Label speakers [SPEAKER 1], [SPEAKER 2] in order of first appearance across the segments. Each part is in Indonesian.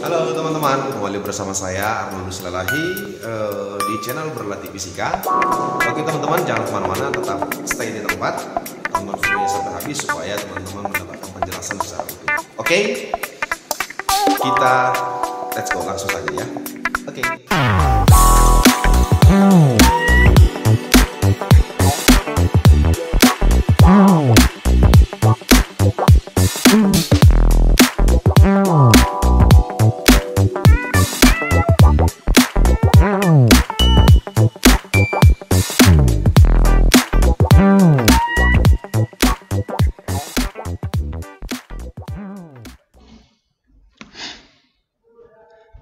[SPEAKER 1] Halo teman-teman, kembali bersama saya Arnold Silalahi di channel Berlatih Fisika. Oke teman-teman, jangan kemana-mana, tetap stay di tempat, tonton videonya sampai habis supaya teman-teman mendapatkan penjelasan secara utuh. Oke, kita let's go langsung saja ya. Oke.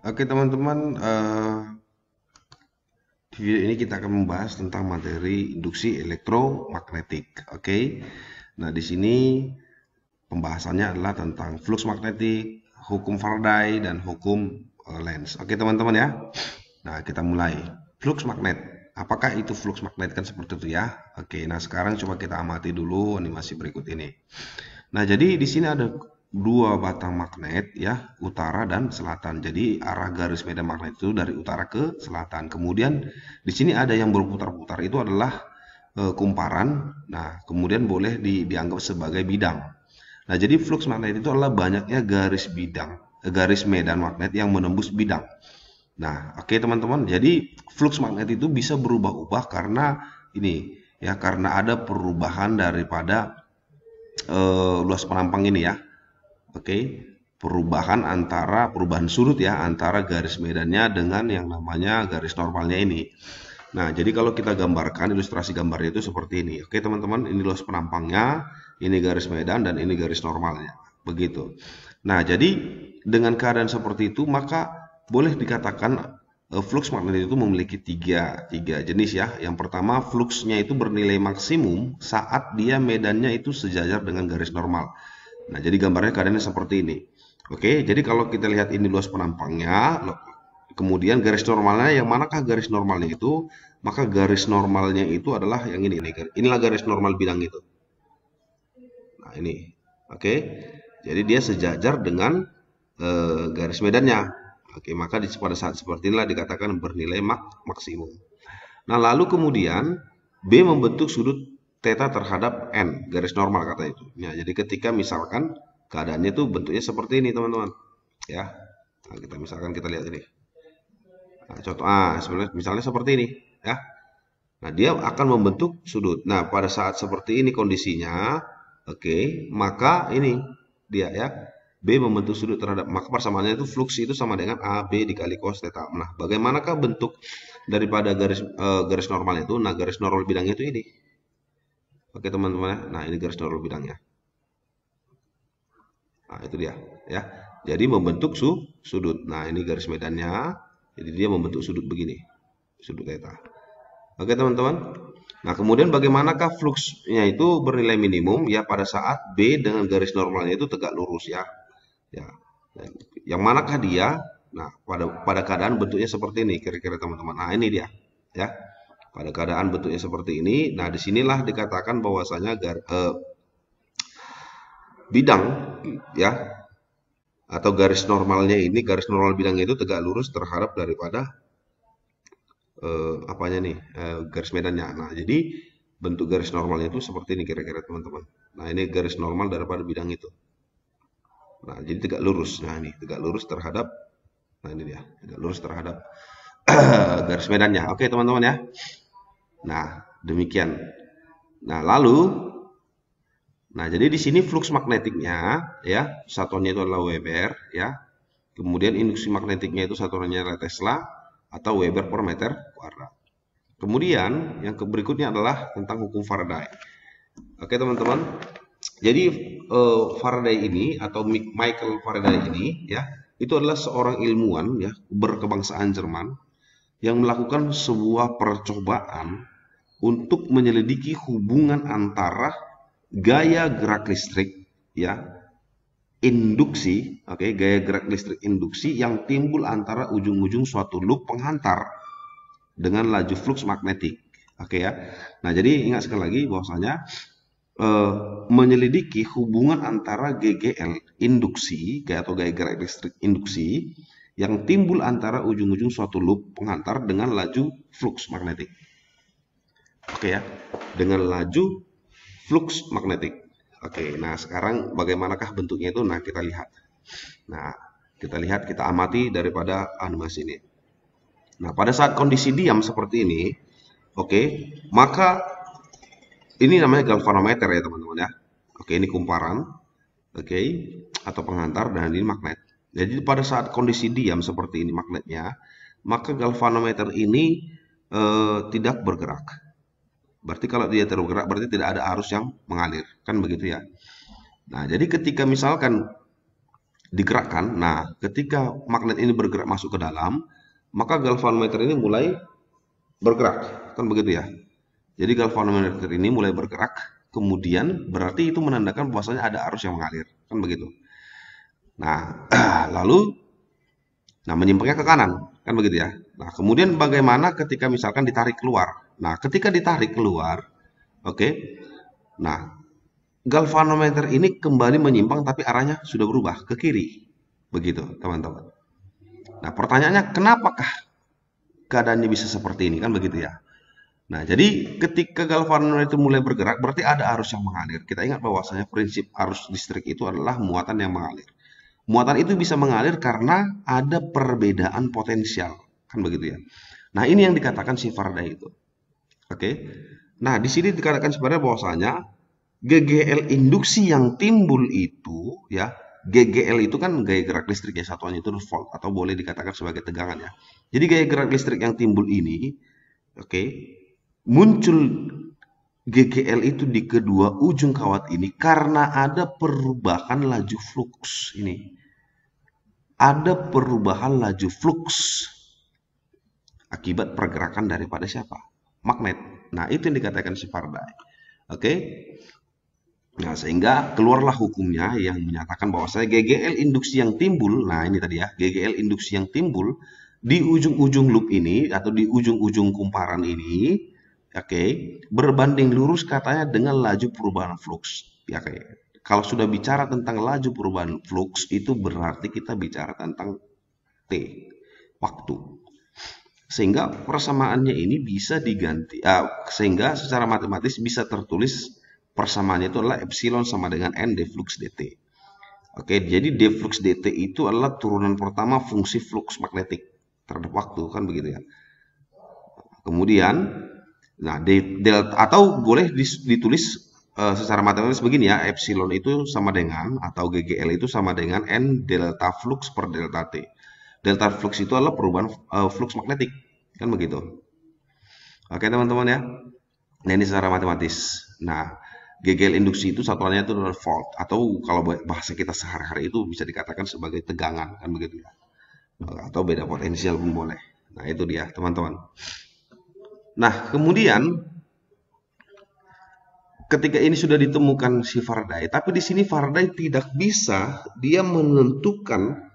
[SPEAKER 1] Oke teman-teman, di video ini kita akan membahas tentang materi induksi elektromagnetik. Oke, nah di sini pembahasannya adalah tentang flux magnetik, hukum Faraday, dan hukum Lenz. Oke teman-teman ya. Nah kita mulai. Flux magnet. Apakah itu flux magnet, kan seperti itu ya? Oke, nah sekarang coba kita amati dulu animasi berikut ini. Nah jadi di sini ada dua batang magnet ya, utara dan selatan. Jadi arah garis medan magnet itu dari utara ke selatan. Kemudian di sini ada yang berputar-putar, itu adalah kumparan. Nah kemudian boleh dianggap sebagai bidang. Nah jadi flux magnet itu adalah banyaknya garis medan magnet yang menembus bidang. Nah oke teman-teman, jadi flux magnet itu bisa berubah-ubah karena ini ya, karena ada perubahan daripada luas penampang ini ya. Oke, perubahan sudut ya, antara garis medannya dengan yang namanya garis normalnya ini. Nah, jadi kalau kita gambarkan, ilustrasi gambarnya itu seperti ini. Oke teman-teman, ini luas penampangnya, ini garis medan, dan ini garis normalnya. Begitu. Nah, jadi dengan keadaan seperti itu, maka boleh dikatakan flux magnet itu memiliki tiga jenis ya. Yang pertama, fluxnya itu bernilai maksimum saat dia medannya itu sejajar dengan garis normal. Nah, jadi gambarnya keadaannya seperti ini. Oke, jadi kalau kita lihat ini luas penampangnya, kemudian garis normalnya, yang manakah garis normalnya itu? Maka garis normalnya itu adalah yang ini. Inilah garis normal bidang itu. Nah, ini. Oke, jadi dia sejajar dengan garis medannya. Oke, maka pada saat seperti inilah dikatakan bernilai maksimum. Nah, lalu kemudian B membentuk sudut theta terhadap N, garis normal kata itu. Ya, jadi ketika misalkan keadaannya itu bentuknya seperti ini teman-teman. Ya, nah, kita lihat ini. Nah, contoh, misalnya seperti ini. Ya, nah dia akan membentuk sudut. Nah, pada saat seperti ini kondisinya, oke, maka ini dia ya. B membentuk sudut terhadap, maka persamaannya itu flux itu sama dengan AB dikali cos theta. Nah, bagaimanakah bentuk daripada garis normal itu? Nah, garis normal bidangnya itu ini. Oke teman-teman, nah ini garis normal bidangnya. Nah itu dia ya. Jadi membentuk sudut. Nah ini garis medannya. Jadi dia membentuk sudut begini, sudut theta. Oke teman-teman. Nah kemudian bagaimanakah fluxnya itu bernilai minimum ya pada saat B dengan garis normalnya itu tegak lurus ya. Ya. Yang manakah dia? Nah pada keadaan bentuknya seperti ini kira-kira teman-teman. Nah ini dia ya. Pada keadaan bentuknya seperti ini, nah disinilah dikatakan bahwasanya bidang ya atau garis normalnya ini, garis normal bidangnya itu tegak lurus terhadap daripada garis medannya. Nah jadi bentuk garis normalnya itu seperti ini kira-kira teman-teman. Nah ini garis normal daripada bidang itu. Nah jadi tegak lurus. Nah ini tegak lurus terhadap, nah ini dia tegak lurus terhadap garis medannya. Oke teman-teman ya. Nah, demikian. Nah, jadi di sini flux magnetiknya ya, satuannya itu adalah Weber ya. Kemudian induksi magnetiknya itu satuannya adalah Tesla atau Weber per meter kuadrat. Kemudian yang berikutnya adalah tentang hukum Faraday. Oke, teman-teman. Jadi Faraday ini atau Michael Faraday ini ya, itu adalah seorang ilmuwan ya, berkebangsaan Jerman yang melakukan sebuah percobaan untuk menyelidiki hubungan antara gaya gerak listrik ya, induksi, gaya gerak listrik induksi yang timbul antara ujung-ujung suatu loop penghantar dengan laju flux magnetik. Ya. Nah, jadi ingat sekali lagi bahwasanya menyelidiki hubungan antara GGL induksi atau gaya gerak listrik induksi yang timbul antara ujung-ujung suatu loop pengantar dengan laju flux magnetik. Oke ya, dengan laju flux magnetik. Oke, nah sekarang bagaimanakah bentuknya itu? Nah, kita lihat. Nah, kita amati daripada animasi ini. Nah, pada saat kondisi diam seperti ini, oke, maka ini namanya galvanometer ya teman-teman ya. Oke, ini kumparan, oke, atau penghantar, dan ini magnet. Jadi pada saat kondisi diam seperti ini magnetnya, maka galvanometer ini tidak bergerak. Berarti kalau dia tergerak, berarti tidak ada arus yang mengalir, kan begitu ya. Nah, jadi ketika misalkan digerakkan, nah ketika magnet ini bergerak masuk ke dalam, maka galvanometer ini mulai bergerak, kan begitu ya. Jadi galvanometer ini mulai bergerak, kemudian berarti itu menandakan bahwasanya ada arus yang mengalir, kan begitu. Nah, lalu menyimpangnya ke kanan, kan begitu ya. Nah, kemudian bagaimana ketika misalkan ditarik keluar? Nah, ketika ditarik keluar, oke. Nah, galvanometer ini kembali menyimpang tapi arahnya sudah berubah ke kiri. Begitu, teman-teman. Nah, pertanyaannya kenapakah keadaannya bisa seperti ini, kan begitu ya. Nah, jadi ketika galvanometer itu mulai bergerak, berarti ada arus yang mengalir. Kita ingat bahwasanya prinsip arus listrik itu adalah muatan yang mengalir. Muatan itu bisa mengalir karena ada perbedaan potensial, kan begitu ya. Nah, ini yang dikatakan si Faraday itu. Oke. Nah, di sini dikatakan sebenarnya bahwasanya GGL induksi yang timbul itu ya, GGL itu kan gaya gerak listrik ya, satuannya itu volt atau boleh dikatakan sebagai tegangan ya. Jadi gaya gerak listrik yang timbul ini, oke, muncul GGL itu di kedua ujung kawat ini karena ada perubahan laju flux ini. Ada perubahan laju flux akibat pergerakan daripada siapa? Magnet. Nah, itu yang dikatakan si Faraday. Oke. Nah, sehingga keluarlah hukumnya yang menyatakan bahwasanya GGL induksi yang timbul, nah ini tadi ya, GGL induksi yang timbul di ujung-ujung loop ini atau di ujung-ujung kumparan ini, oke, berbanding lurus katanya dengan laju perubahan flux. Ya, oke. Kalau sudah bicara tentang laju perubahan flux, itu berarti kita bicara tentang T, waktu. Sehingga persamaannya ini bisa diganti, sehingga secara matematis bisa tertulis persamaannya itu adalah epsilon sama dengan n d flux dt. Oke, jadi d flux dt itu adalah turunan pertama fungsi flux magnetik terhadap waktu, kan begitu ya. Kemudian, nah delta atau boleh ditulis secara matematis begini ya, epsilon itu sama dengan atau GGL itu sama dengan n delta flux per delta t. Delta flux itu adalah perubahan flux magnetik, kan begitu. Oke teman-teman ya. Nah ini secara matematis. Nah GGL induksi itu satuannya itu adalah volt atau kalau bahasa kita sehari-hari itu bisa dikatakan sebagai tegangan, kan begitu ya. Atau beda potensial pun boleh. Nah itu dia teman-teman. Nah kemudian ketika ini sudah ditemukan si Faraday, tapi di sini Faraday tidak bisa dia menentukan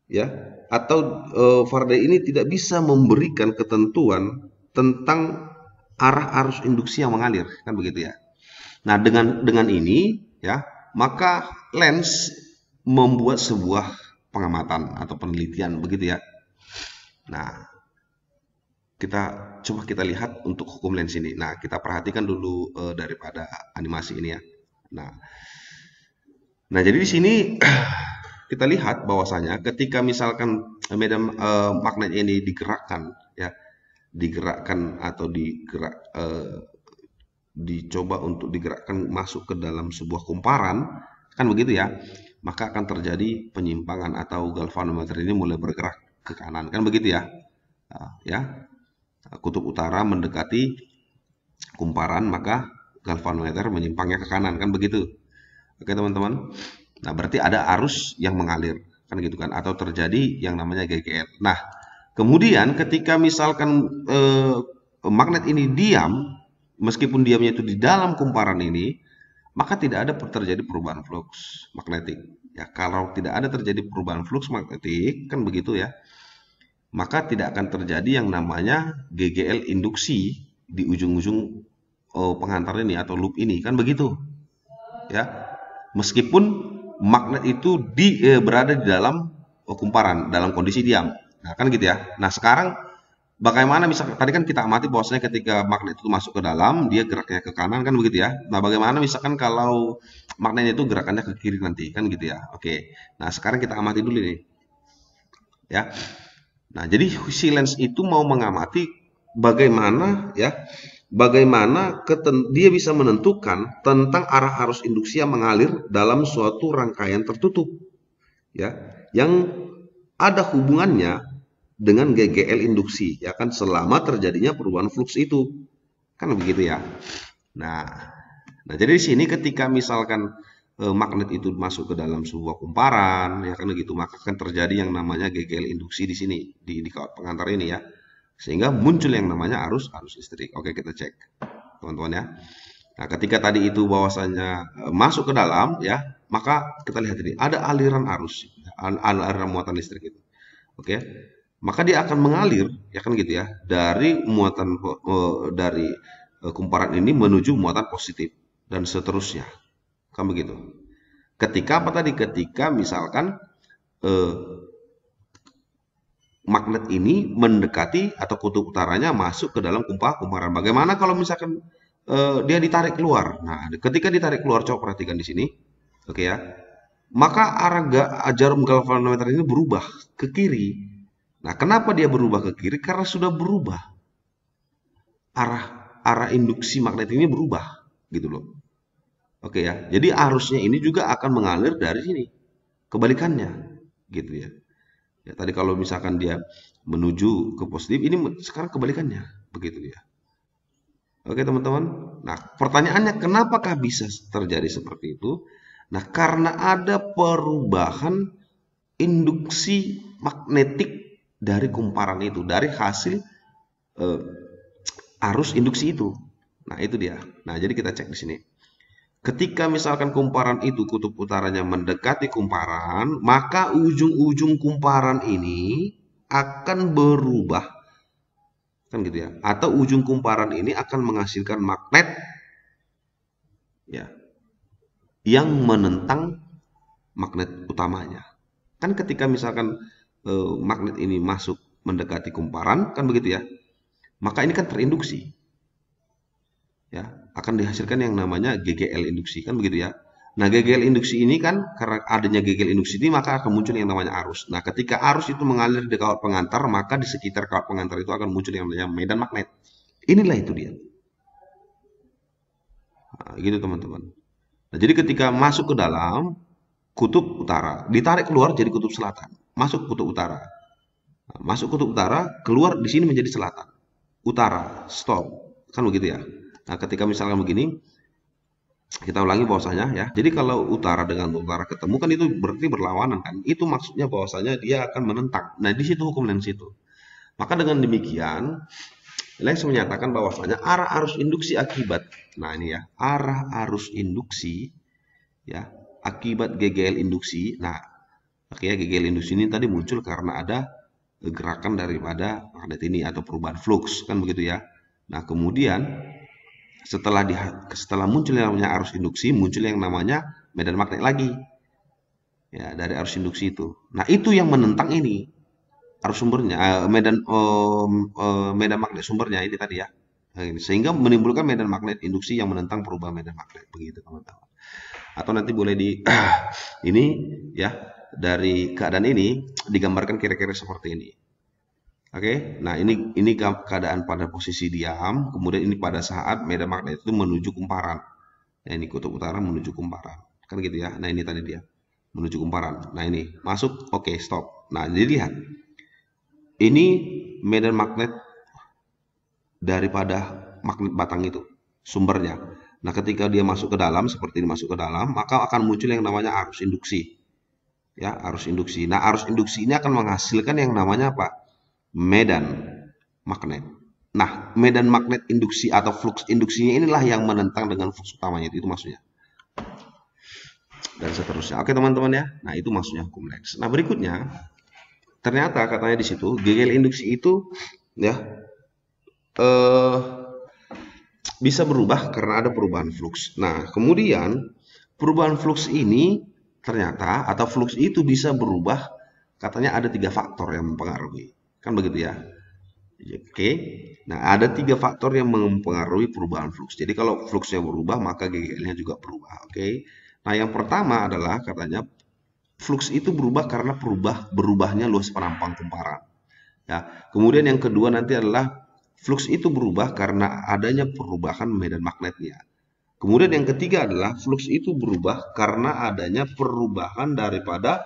[SPEAKER 1] ya, atau Faraday ini tidak bisa memberikan ketentuan tentang arah arus induksi yang mengalir, kan begitu ya. Nah, dengan ini ya, maka Lenz membuat sebuah pengamatan atau penelitian begitu ya. Nah, coba kita lihat untuk hukum Lenz ini. Nah, kita perhatikan dulu daripada animasi ini ya. Nah, jadi di sini kita lihat bahwasanya ketika misalkan medan magnet ini digerakkan ya, digerakkan atau dicoba untuk digerakkan masuk ke dalam sebuah kumparan, kan begitu ya, maka akan terjadi penyimpangan atau galvanometer ini mulai bergerak ke kanan, kan begitu ya. Nah, ya, kutub utara mendekati kumparan, maka galvanometer menyimpangnya ke kanan, kan begitu. Oke teman-teman. Nah berarti ada arus yang mengalir, kan gitu kan, atau terjadi yang namanya GGL. Nah kemudian ketika misalkan magnet ini diam, meskipun diamnya itu di dalam kumparan ini, maka tidak ada terjadi perubahan flux magnetik. Ya, kalau tidak ada terjadi perubahan flux magnetik, kan begitu ya, maka tidak akan terjadi yang namanya GGL induksi di ujung-ujung penghantar ini atau loop ini, kan begitu. ya. Meskipun magnet itu berada di dalam kumparan dalam kondisi diam. Nah, kan gitu ya. Nah, sekarang bagaimana misalkan tadi kan kita amati bahwasanya ketika magnet itu masuk ke dalam, dia geraknya ke kanan kan begitu ya. Nah, bagaimana misalkan kalau magnetnya itu gerakannya ke kiri nanti kan gitu ya. Oke. Nah, sekarang kita amati dulu nih. Ya. Nah, jadi si lens itu mau mengamati bagaimana ya, bagaimana dia bisa menentukan tentang arah arus induksi yang mengalir dalam suatu rangkaian tertutup, ya, yang ada hubungannya dengan GGL induksi, ya kan, selama terjadinya perubahan fluks itu, kan begitu ya. Nah, jadi di sini ketika misalkan magnet itu masuk ke dalam sebuah kumparan, ya kan begitu, maka akan terjadi yang namanya GGL induksi di sini di kawat pengantar ini ya, sehingga muncul yang namanya arus listrik. Oke, kita cek teman-teman ya. Nah, ketika tadi itu bahwasanya masuk ke dalam ya, maka kita lihat ini ada aliran arus, aliran muatan listrik itu. Oke, maka dia akan mengalir, ya kan gitu ya, dari muatan dari kumparan ini menuju muatan positif dan seterusnya, kan begitu. Ketika apa tadi? Ketika misalkan magnet ini mendekati atau kutub utaranya masuk ke dalam kumparan. Bagaimana kalau misalkan dia ditarik keluar? Nah, ketika ditarik keluar, coba perhatikan di sini, oke ya. Maka arah jarum galvanometer ini berubah ke kiri. Nah, kenapa dia berubah ke kiri? Karena sudah berubah arah induksi magnet ini berubah, gitu loh. Oke ya. Jadi arusnya ini juga akan mengalir dari sini, kebalikannya, gitu ya. Ya, tadi kalau misalkan dia menuju ke positif, ini sekarang kebalikannya, begitu ya. Oke teman-teman. Nah, pertanyaannya kenapakah bisa terjadi seperti itu? Nah, karena ada perubahan induksi magnetik dari kumparan itu, dari hasil arus induksi itu. Nah, itu dia. Nah, jadi kita cek di sini. Ketika misalkan kumparan itu kutub utaranya mendekati kumparan, maka ujung-ujung kumparan ini akan berubah, kan gitu ya. Atau ujung kumparan ini akan menghasilkan magnet ya, yang menentang magnet utamanya. Kan ketika misalkan magnet ini masuk mendekati kumparan, kan begitu ya. Maka ini kan terinduksi. Ya, akan dihasilkan yang namanya GGL induksi, kan begitu ya. Nah, GGL induksi ini kan karena adanya GGL induksi ini maka akan muncul yang namanya arus. Nah, ketika arus itu mengalir di kawat pengantar, maka di sekitar kawat pengantar itu akan muncul yang namanya medan magnet. Inilah itu dia. Nah, gitu teman-teman. Nah, jadi ketika masuk ke dalam kutub utara, ditarik keluar jadi kutub selatan, masuk kutub utara. Nah, masuk kutub utara, keluar di sini menjadi selatan. Utara, stop. Kan begitu ya. Nah, ketika misalkan begini, kita ulangi bahwasanya ya. Jadi kalau utara dengan utara ketemu kan itu berarti berlawanan kan. Itu maksudnya bahwasanya dia akan menentang. Nah, di situ hukum lens itu. Maka dengan demikian, lens menyatakan bahwasanya arah arus induksi akibat. Nah, ini ya, arah arus induksi ya, akibat GGL induksi. Nah, oke ya, GGL induksi ini tadi muncul karena ada gerakan daripada magnet ini atau perubahan flux kan begitu ya. Nah, kemudian setelah muncul yang namanya arus induksi, muncul yang namanya medan magnet lagi. Ya, dari arus induksi itu. Nah, itu yang menentang ini. Arus sumbernya, medan magnet sumbernya ini tadi ya. Sehingga menimbulkan medan magnet induksi yang menentang perubahan medan magnet. Begitu, teman-teman. Atau nanti boleh ini ya, dari keadaan ini digambarkan kira-kira seperti ini. Oke, nah ini keadaan pada posisi diam, kemudian ini pada saat medan magnet itu menuju kumparan. Nah, ini kutub utara menuju kumparan, kan gitu ya. Nah, ini tadi dia menuju kumparan. Nah, ini masuk, oke, stop. Nah, jadi lihat, ini medan magnet daripada magnet batang itu, sumbernya. Nah, ketika dia masuk ke dalam, seperti ini masuk ke dalam, maka akan muncul yang namanya arus induksi. Ya, arus induksi. Nah, arus induksi ini akan menghasilkan yang namanya apa? Medan magnet. Nah, medan magnet induksi atau flux induksinya inilah yang menentang dengan flux utamanya, itu maksudnya. Dan seterusnya. Oke teman-teman ya. Nah, itu maksudnya hukum Lens. Nah, berikutnya ternyata katanya di situ GGL induksi itu ya bisa berubah karena ada perubahan flux. Nah, kemudian perubahan flux ini ternyata, atau flux itu bisa berubah, katanya ada 3 faktor yang mempengaruhi. Kan begitu ya. Oke. Nah, ada 3 faktor yang mempengaruhi perubahan flux. Jadi kalau fluxnya berubah, maka GGL-nya juga berubah. Oke. Nah, yang pertama adalah katanya flux itu berubah karena berubahnya luas penampang kumparan. Ya. Kemudian yang kedua nanti adalah flux itu berubah karena adanya perubahan medan magnetnya. Kemudian yang ketiga adalah flux itu berubah karena adanya perubahan daripada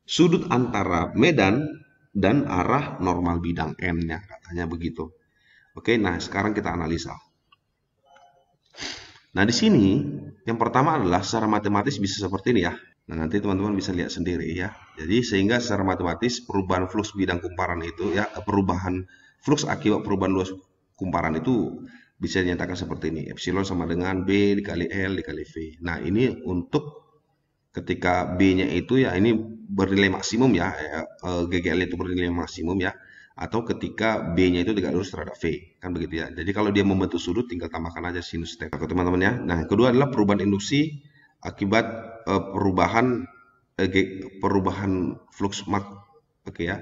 [SPEAKER 1] sudut antara medan dan arah normal bidang N-nya, katanya begitu. Oke, nah sekarang kita analisa. Nah, di sini yang pertama adalah secara matematis bisa seperti ini ya. Nah, nanti teman-teman bisa lihat sendiri ya. Jadi sehingga secara matematis perubahan flux bidang kumparan itu ya, perubahan flux akibat perubahan luas kumparan itu bisa dinyatakan seperti ini. Epsilon sama dengan B dikali L dikali V. Nah, ini untuk ketika B-nya itu ya ini bernilai maksimum ya, GGL itu bernilai maksimum ya, atau ketika B-nya itu tidak lurus terhadap V, kan begitu ya. Jadi kalau dia membentuk sudut tinggal tambahkan aja sinus theta, teman-teman ya. Nah, yang kedua adalah perubahan induksi akibat perubahan flux oke ya.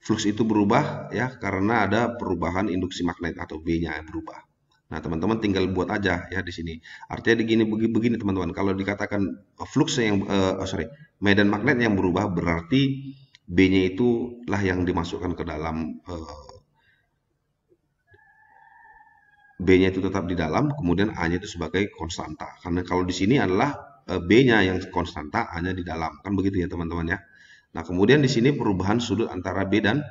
[SPEAKER 1] Flux itu berubah ya karena ada perubahan induksi magnet atau B-nya berubah. Nah, teman-teman tinggal buat aja ya di sini. Artinya begini teman-teman. Kalau dikatakan flux yang medan magnet yang berubah, berarti B-nya itulah yang dimasukkan ke dalam B-nya itu tetap di dalam, kemudian A-nya itu sebagai konstanta. Karena kalau di sini adalah B-nya yang konstanta, A-nya di dalam. Kan begitu ya teman-teman ya. Nah, kemudian di sini perubahan sudut antara B dan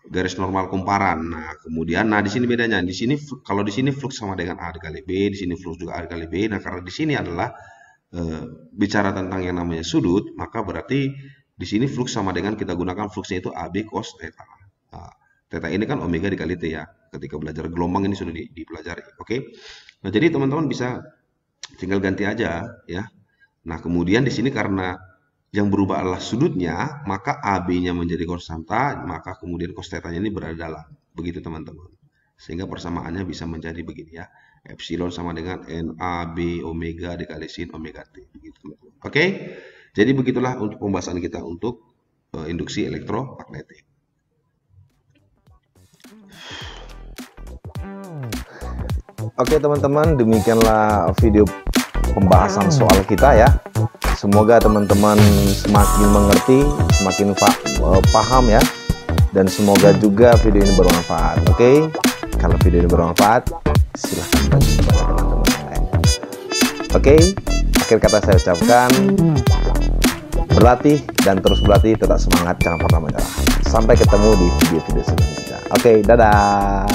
[SPEAKER 1] garis normal kumparan. Nah, kemudian di sini bedanya. Di sini kalau di sini flux sama dengan A dikali B, di sini flux juga A dikali B. Nah, karena di sini adalah bicara tentang yang namanya sudut, maka berarti di sini flux sama dengan kita gunakan fluxnya itu AB cos theta. Nah, theta ini kan omega dikali T ya. Ketika belajar gelombang ini sudah dipelajari. Oke. Nah, jadi teman-teman bisa tinggal ganti aja ya. Nah, kemudian di sini karena yang berubah adalah sudutnya, maka AB-nya menjadi konstanta, maka kemudian cos theta-nya ini berada dalam. Begitu teman-teman. Sehingga persamaannya bisa menjadi begini ya. Epsilon sama dengan NAB omega dikali sin omega T. Begitu teman-teman. Oke? Jadi begitulah untuk pembahasan kita untuk induksi elektromagnetik.
[SPEAKER 2] Oke teman-teman, demikianlah video pembahasan soal kita ya. Semoga teman-teman semakin mengerti, semakin paham ya. Dan semoga juga video ini bermanfaat. Oke, kalau video ini bermanfaat, silahkan bagi kepada teman-teman yang lain. Oke, akhir kata saya ucapkan, berlatih dan terus berlatih, tetap semangat, jangan pernah menyerah. Sampai ketemu di video-video selanjutnya. Oke, dadah,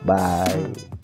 [SPEAKER 2] bye.